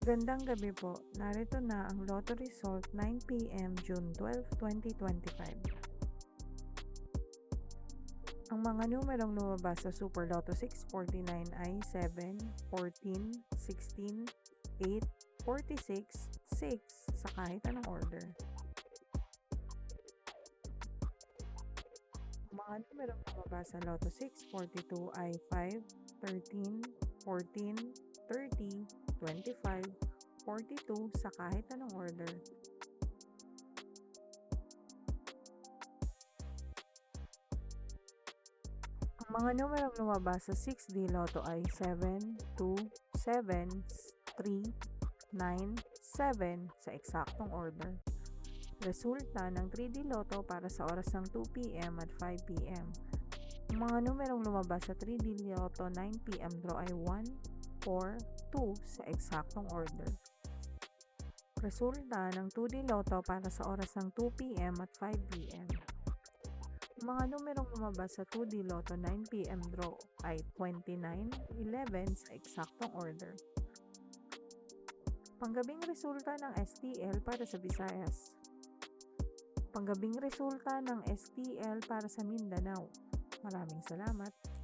Magandang gabi po. Narito na ang Lotto result 9 PM June 12, 2025. Ang mga numerong lumabas sa Super Lotto 649 ay 7, 14, 16, 8, 46, 6 sa kahit anong order. Ang mga numerong lumabas sa Lotto 642 ay 5, 13, 14, 30, 25, 42 sa kahit anong order. Ang mga numerong lumabas sa 6D Lotto ay 7, 2, 7, 3, 9, 7 sa eksaktong order. Resulta ng 3D Lotto para sa oras ng 2 PM at 5 PM. Ang mga numerong lumabas sa 3D Lotto 9 PM draw ay 1, 4, 2 sa eksaktong order. Resulta ng 2D Lotto para sa oras ng 2 PM at 5 PM. Ang mga numerong lumabas sa 2D Lotto 9 PM draw ay 29, 11 sa eksaktong order. Panggabing resulta ng STL para sa Visayas. Panggabing resulta ng STL para sa Mindanao. Maraming salamat.